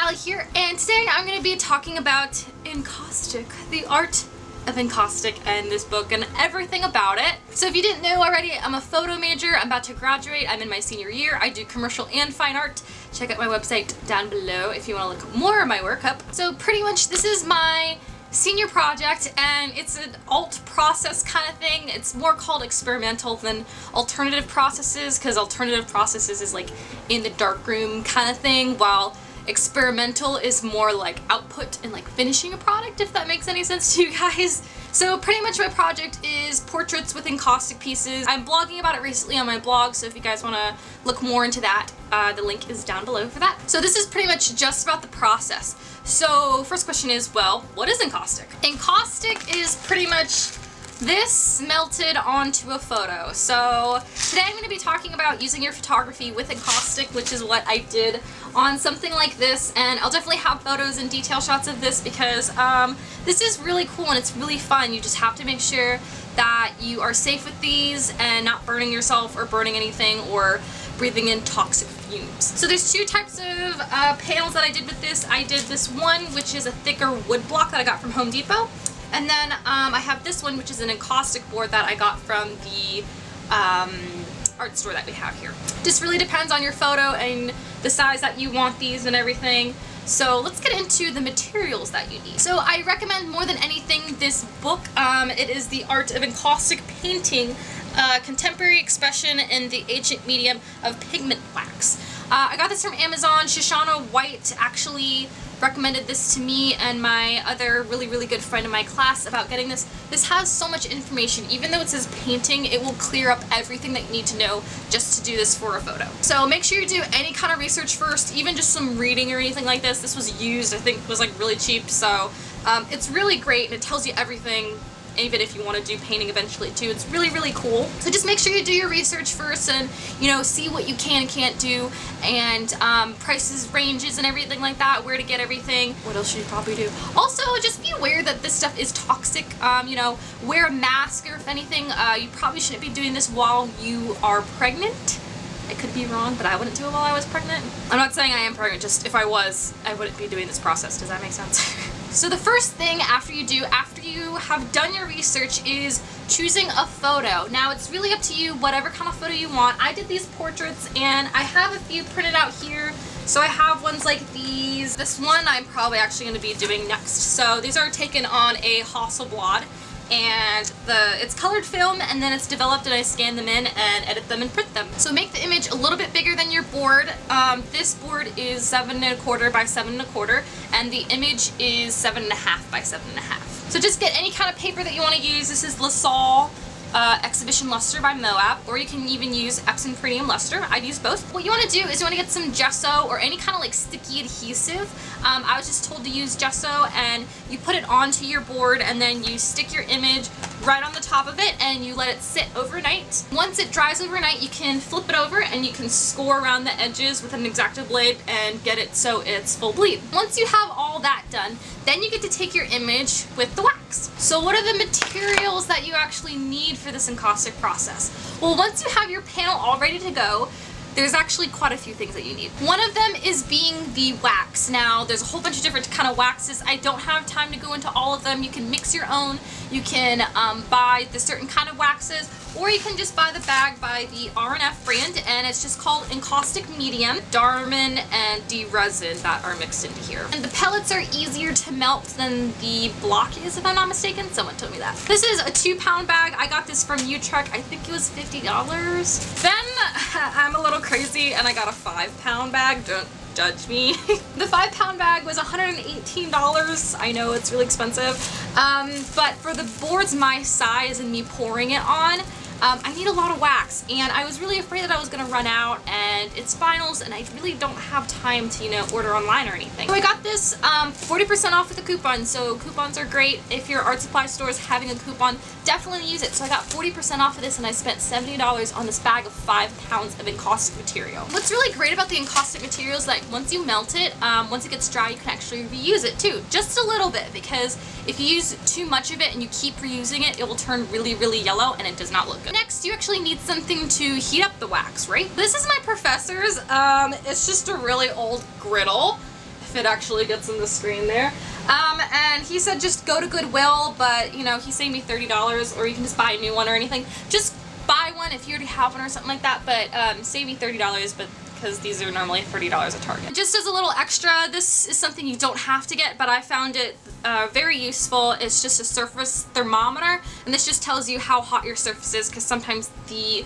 Allie here, and today I'm going to be talking about Encaustic, the Art of Encaustic, and this book and everything about it. So if you didn't know already, I'm a photo major. I'm about to graduate. I'm in my senior year. I do commercial and fine art. Check out my website down below if you want to look more of my work up. So pretty much this is my senior project, and it's an alt process kind of thing. It's more called experimental than alternative processes, because alternative processes is like in the darkroom kind of thing, while experimental is more like output and like finishing a product, if that makes any sense to you guys. So pretty much my project is portraits with encaustic pieces. I'm blogging about it recently on my blog, so if you guys want to look more into that, the link is down below for that. So this is pretty much just about the process. So first question is, well, what is encaustic? Encaustic is pretty much this melted onto a photo. So today I'm going to be talking about using your photography with encaustic, which is what I did on something like this, and I'll definitely have photos and detail shots of this because this is really cool and it's really fun. You just have to make sure that you are safe with these and not burning yourself or burning anything or breathing in toxic fumes. So there's two types of panels that I did with this. I did this one, which is a thicker wood block that I got from Home Depot. And then I have this one, which is an encaustic board that I got from the art store that we have here. Just really depends on your photo and the size that you want these and everything. So let's get into the materials that you need. So I recommend more than anything this book. It is The Art of Encaustic Painting, Contemporary Expression in the Ancient Medium of Pigment Wax. I got this from Amazon. Shoshana White actually recommended this to me and my other really good friend in my class about getting this. This has so much information. Even though it says painting, it will clear up everything that you need to know just to do this for a photo. So make sure you do any kind of research first, even just some reading or anything like this. This was used, I think, was like really cheap, so it's really great and it tells you everything, even if you want to do painting eventually too. It's really cool. So just make sure you do your research first and, you know, see what you can and can't do, and prices, ranges, and everything like that, where to get everything. What else should you probably do? Also, just be aware that this stuff is toxic. You know, wear a mask, or if anything, you probably shouldn't be doing this while you are pregnant. I could be wrong, but I wouldn't do it while I was pregnant. I'm not saying I am pregnant, just if I was, I wouldn't be doing this process. Does that make sense? So the first thing after you have done your research, is choosing a photo. Now it's really up to you, whatever kind of photo you want. I did these portraits and I have a few printed out here. So I have ones like these. This one I'm probably actually going to be doing next. So these are taken on a Hasselblad, and it's colored film, and then it's developed, and I scan them in and edit them and print them. So make the image a little bit bigger than your board. This board is 7 1/4 by 7 1/4, and the image is 7 1/2 by 7 1/2. So just get any kind of paper that you want to use. This is LaSalle Exhibition Luster by Moab, or you can even use Epson Premium Luster. I've used both. What you want to do is you want to get some gesso or any kind of like sticky adhesive. I was just told to use gesso, and you put it onto your board and then you stick your image right on the top of it and you let it sit overnight. Once it dries overnight, you can flip it over and you can score around the edges with an Exacto blade and get it so it's full bleed. Once you have all that done, then you get to take your image with the wax. So what are the materials that you actually need for this encaustic process? Well, once you have your panel all ready to go, there's actually quite a few things that you need. One of them is being the wax. Now, there's a whole bunch of different kind of waxes. I don't have time to go into all of them. You can mix your own. You can buy the certain kind of waxes, or you can just buy the bag by the R&F brand, and it's just called Encaustic Medium, Darman, and D-Resin that are mixed into here. And the pellets are easier to melt than the block is, if I'm not mistaken. Someone told me that. This is a 2-pound bag. I got this from Utrecht. I think it was $50. Then I'm a little crazy and I got a 5-pound bag. Don't judge me. The 5-pound bag was $118. I know it's really expensive, but for the boards my size and me pouring it on, I need a lot of wax, and I was really afraid that I was going to run out, and it's finals, and I really don't have time to, you know, order online or anything. So I got this 40% off with a coupon, so coupons are great. If your art supply store is having a coupon, definitely use it. So I got 40% off of this, and I spent $70 on this bag of 5 pounds of encaustic material. What's really great about the encaustic material is that once you melt it, once it gets dry, you can actually reuse it too, just a little bit, because if you use too much of it and you keep reusing it, it will turn really yellow, and it does not look good. Next, you actually need something to heat up the wax, right? This is my professor's. It's just a really old griddle. if it actually gets in the screen there. And he said just go to Goodwill, but you know, he saved me $30, or you can just buy a new one or anything. Just buy one if you already have one or something like that, but save me $30, but because these are normally $30 at Target. Just as a little extra, this is something you don't have to get, but I found it very useful. It's just a surface thermometer, and this just tells you how hot your surface is, because sometimes the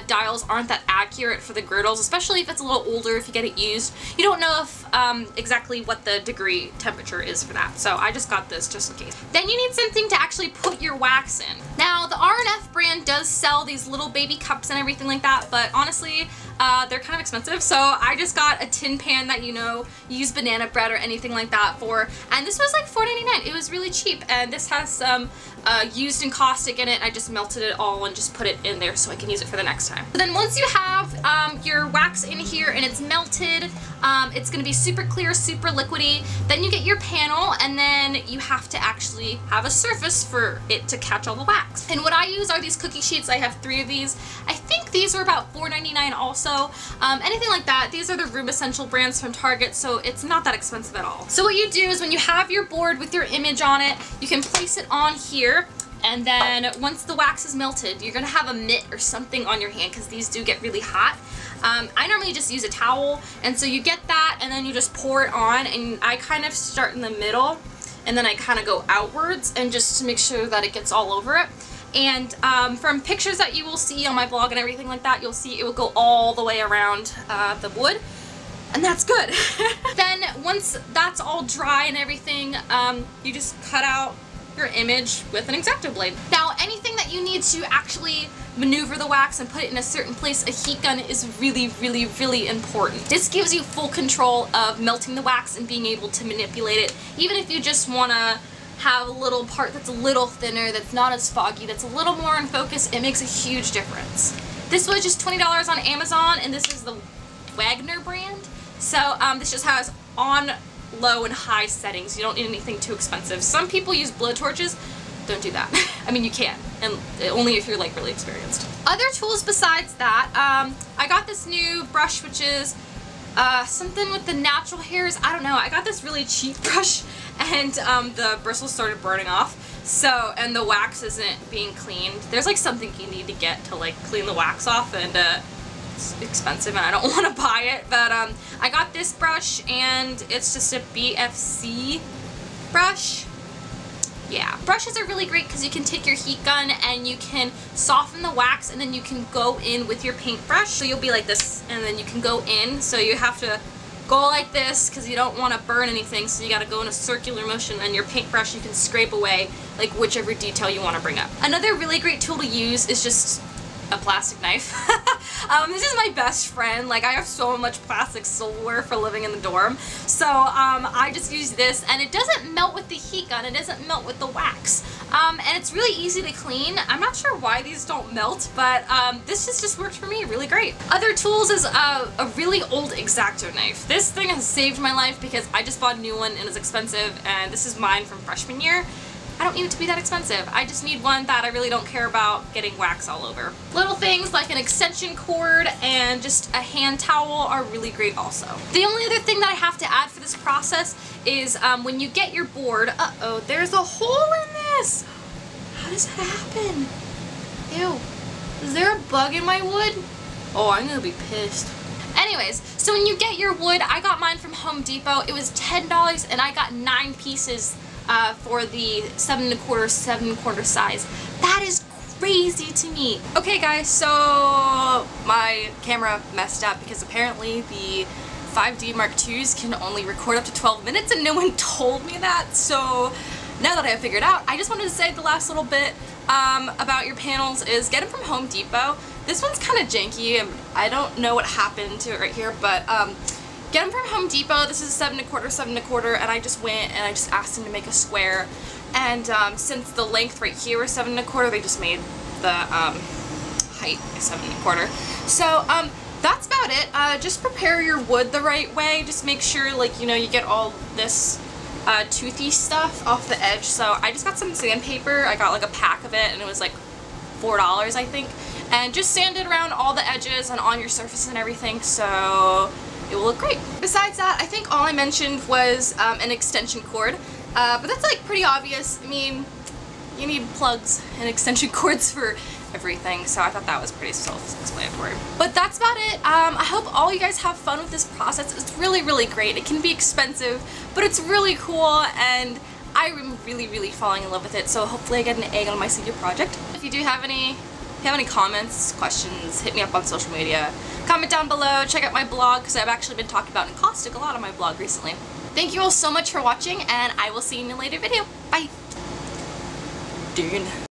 dials aren't that accurate for the griddles, especially if it's a little older, if you get it used. You don't know if exactly what the degree temperature is for that, so I just got this just in case. Then you need something to actually put your wax in. Now, the R&F brand does sell these little baby cups and everything like that, but honestly, they're kind of expensive, so I just got a tin pan that, you know, you use banana bread or anything like that for, and this was like $4.99. It was really cheap, and this has some used encaustic in it. I just melted it all and just put it in there so I can use it for the next time. So then once you have your wax in here and it's melted, it's going to be super clear, super liquidy. Then you get your panel, and then you have to actually have a surface for it to catch all the wax. And what I use are these cookie sheets. I have 3 of these. I think these are about $4.99 also. Anything like that. These are the Room Essential brands from Target, so it's not that expensive at all. So what you do is when you have your board with your image on it, you can place it on here, and then once the wax is melted, you're gonna have a mitt or something on your hand, because these do get really hot. I normally just use a towel, and so you get that, and then you just pour it on, and I kind of start in the middle, and then I kind of go outwards, and just to make sure that it gets all over it. And from pictures that you will see on my blog and everything like that, you'll see it will go all the way around the wood, and that's good. Then once that's all dry and everything, you just cut out your image with an Exacto blade. Now, anything that you need to actually maneuver the wax and put it in a certain place, a heat gun is really, really, really important. This gives you full control of melting the wax and being able to manipulate it, even if you just want to have a little part that's a little thinner, that's not as foggy, that's a little more in focus. It makes a huge difference. This was just $20 on Amazon, and this is the Wagner brand. So this just has on, low, and high settings. You don't need anything too expensive. Some people use blowtorches. Don't do that. I mean, you can, and only if you're like really experienced. Other tools besides that, I got this new brush, which is something with the natural hairs. I don't know. I got this really cheap brush, and the bristles started burning off. So, and the wax isn't being cleaned. There's like something you need to get to like clean the wax off, and it's expensive, and I don't want to buy it. But I got this brush, and it's just a BFC brush. Yeah, brushes are really great because you can take your heat gun and you can soften the wax, and then you can go in with your paintbrush. So you'll be like this, and then you can go in. So you have to go like this because you don't want to burn anything, so you got to go in a circular motion, and your paintbrush you can scrape away like whichever detail you want to bring up. Another really great tool to use is just a plastic knife. This is my best friend. Like, I have so much plastic silverware for living in the dorm, so I just use this, and it doesn't melt with the heat gun, it doesn't melt with the wax, and it's really easy to clean. I'm not sure why these don't melt, but this just works for me really great. Other tools is a really old Exacto knife. This thing has saved my life because I just bought a new one and it's expensive, and this is mine from freshman year. I don't need it to be that expensive. I just need one that I really don't care about getting wax all over. Little things like an extension cord and just a hand towel are really great also. The only other thing that I have to add for this process is when you get your board, uh-oh, there's a hole in this. How does that happen? Ew, is there a bug in my wood? Oh, I'm gonna be pissed. Anyways, so when you get your wood, I got mine from Home Depot. It was $10, and I got 9 pieces for the 7 1/4 size. That is crazy to me. Okay guys, so my camera messed up because apparently the 5D Mark IIs can only record up to 12 minutes, and no one told me that. So now that I have figured out, I just wanted to say the last little bit about your panels is get them from Home Depot. This one's kind of janky, and I don't know what happened to it right here, but get them from Home Depot. This is 7 1/4, and I just went and I just asked them to make a square. And since the length right here is 7 1/4, they just made the height 7 1/4. So that's about it. Just prepare your wood the right way. Just make sure, like, you know, you get all this toothy stuff off the edge. So I just got some sandpaper. I got like a pack of it, and it was like $4, I think. And just sand it around all the edges and on your surface and everything. So it will look great. Besides that, I think all I mentioned was an extension cord, but that's like pretty obvious. I mean, you need plugs and extension cords for everything, so I thought that was pretty self-explanatory. But that's about it. I hope all you guys have fun with this process. It's really, really great. It can be expensive, but it's really cool, and I'm really falling in love with it, so hopefully I get an egg on my senior project. If you do have any comments, questions, hit me up on social media. Comment down below, check out my blog, because I've actually been talking about encaustic a lot on my blog recently. Thank you all so much for watching, and I will see you in a later video. Bye! Dune.